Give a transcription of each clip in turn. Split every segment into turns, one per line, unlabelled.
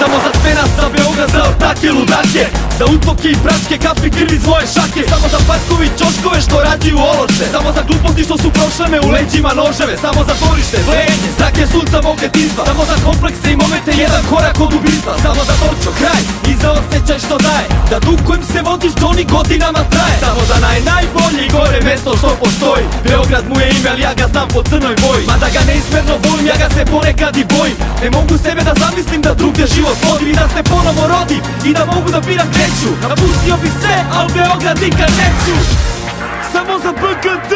Samo za sve nas, za Beograd, za ortake, ludake, za utoke i bračke, kapi, krvi, zvoje šake. Samo za parkovi, čoškove što rađuju ološe, samo za gluposti što su prošle me u leđima noževe, samo za dvorište, vlejenje, zrake sunca mog detinjstva, samo za komplekse i momente, jedan korak od ubistva, samo za torčo, kraj i za osjećaj što daje, da dug kojim se vodiš Johnny godinama traje. Samo za najbolje i gore mesto što postoji, Beograd mu je ime, ali ja ga znam po crnoj boji. Mada ga neizmerno volim, ja ga se ponekad i bojim. Ne mogu sebe da zamislim da drugde život vodim i da se ponovo rodim i da mogu da biram kreću. Napustio bih sve, al Beograd nikad neću. Samo za BGD,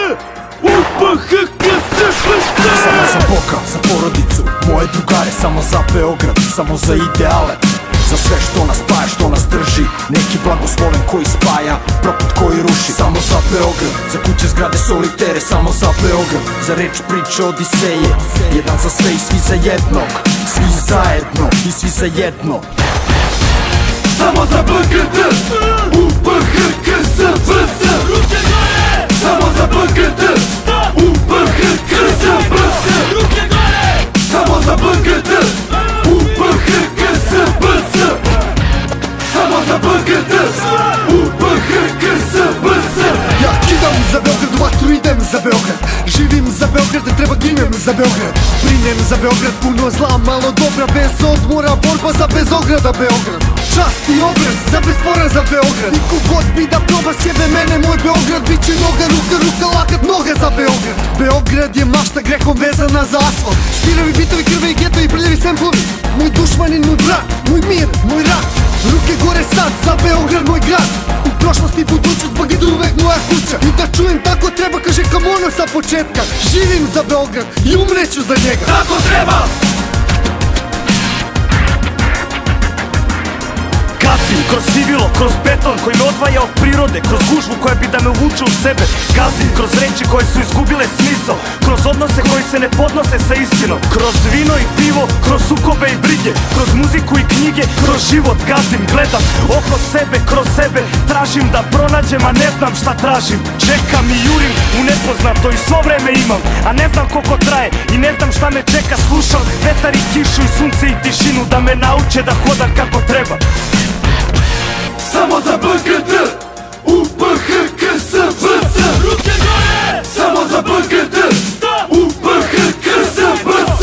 samo za Boka, za porodicu, moje drugare, samo za Beograd, samo za ideale, za sve što nas spaja, što nas drži, neki blagosloven koji spaja, proput koji ruši. Samo za Beograd, za kuće, zgrade, solitere, samo za Beograd, za reč, priče, odiseje, jedan za sve i svi za jednog, svi zajedno i svi za jedno.
Samo za BGD, UPHKSBS, ruke gore! Samo za BGD, UPHKSBS, ruke gore! Samo za BGD, UPHKSBS, samo za BGD, UPHKSBS.
Ja kidam za Beograd, vatru idem za Beograd, živim za Beograd, treba ginem za Beograd, brinem za Beograd, puno zla, malo dobra, bez odmora, borba za Bezograda Beograd. Čast i obraz za bezporan za Beograd, niko god bi da proba sjebe mene, moj Beograd biće noga, ruka, lakat, noga za Beograd. Beograd je mašta grehom vezana za asfalt, stirovi, bitovi, krve i geto i prljevi semplovi, moj dušmanin, moj brat, moj mir, moj rat. Ruke gore sad za Beograd, moj grad, u prošlosti i budućnost, BGD uvek moja kuća. I da čujem tako treba, kaže kam ono sa početka, živim za Beograd i umreću za njega.
Tako treba!
Gazim kroz sivilo, kroz beton koji me odvaja od prirode, kroz gužvu koja bi da me uvuče u sebe. Gazim kroz reči koje su izgubile smisao, kroz odnose koji se ne podnose sa istinom, kroz vino i pivo, kroz sukobe i brige, kroz muziku i knjige, kroz život. Gazim, gledam oko sebe, kroz sebe, tražim da pronađem, a ne znam šta tražim. Čekam i jurim u nepoznato i svo vreme imam, a ne znam koliko traje i ne znam šta me čeka. Slušam vetar i kišu i sunce i tišinu da me nauče da hodam kako treba.
Samo za BGD, UPHKSBS, ruke gore! Samo za BGD, UPHKSBS.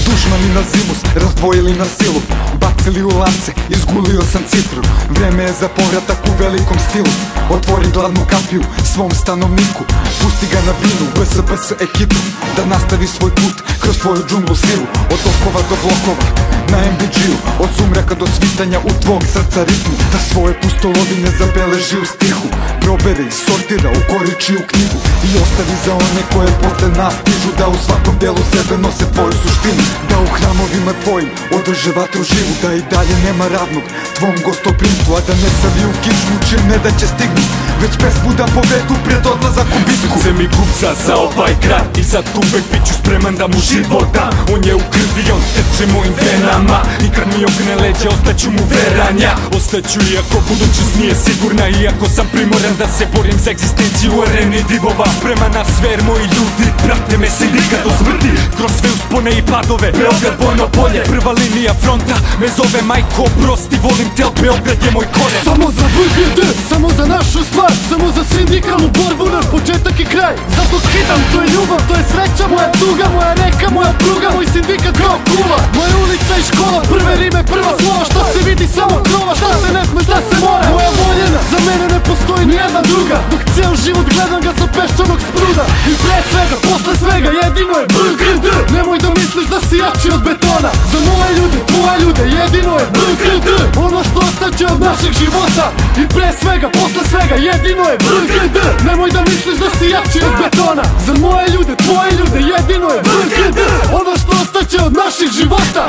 Dušmani na zimus, razdvojili na silu, bacili u lance, izgulio sam cifru. Vreme je za povratak u velikom stilu, otvori glavnu kapiju svom stanovniku, pusti ga na binu, BSBS ekipu, da nastavi svoj put kroz tvoju džunglu silu. Od okova do blokova, na MBG-u, od sumraka do svitanja u tvog srca ritmu, da svoje pustolovine zabeleži u stihu, proberi, sortira, ukoriči u knjigu i ostavi za one koje posle nas stižu, da u svakom delu sebe nose tvoju suštinu, da u hramovima tvojim održe vatru živu, da i dalje nema ravnog tvom gostoprimstvu, a da ne saviju kičmu čim ne da će stignu, već pesmu da povedu pred odlazak u bitku.
Srce mi kupca za ovaj grad i za uvek bit ću spreman da mu život dam. On je u krvi, on teče mojim venama i kad mi ogne leđe ostaću mu veranja. Ostaću iako budućnost nije sigurna, iako sam primoran da se borim za egzistenciju u areni divova. Spreman na sve jer moji ljudi prate me sindikat do smrti, kroz sve uspone i padove. Beograd bojno polje, prva linija fronta me zove majko, prosti, volim te, al Beograd je moj koren.
Samo za BGD, samo za našu stvar, samo za sindikalnu borbu, naš početak i kraj. Zato kidam, to je ljubav, to je sreća, moja tuga, moja reka, moja pruga, moj sindikat kao kula, moja ulica i škola, prve rime, prva slova, šta se vidi samo krova, šta se ne sme, šta se mora. Moja voljena, za mene ne postoji nijedna druga, dok cijel život gledam ga sa peščanog spruda. I pre svega, posle svega, jedino je BGD. Nemoj da misliš da si jači od betona, za moje ljude, tvoje ljude, jedino je BGD. Ono što ostaće od naših života. I pre svega, posle svega, jedino je BGD. Nemoj da misliš da si jači od betona, za moje ljude, tvoje ljude, jedino je BGD. Ono što ostaće od naših života.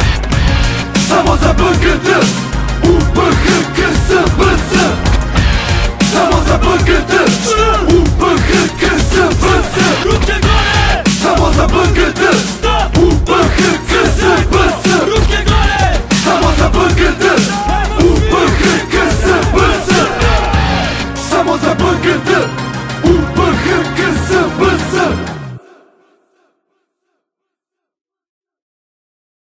Samo za BGD, UPHK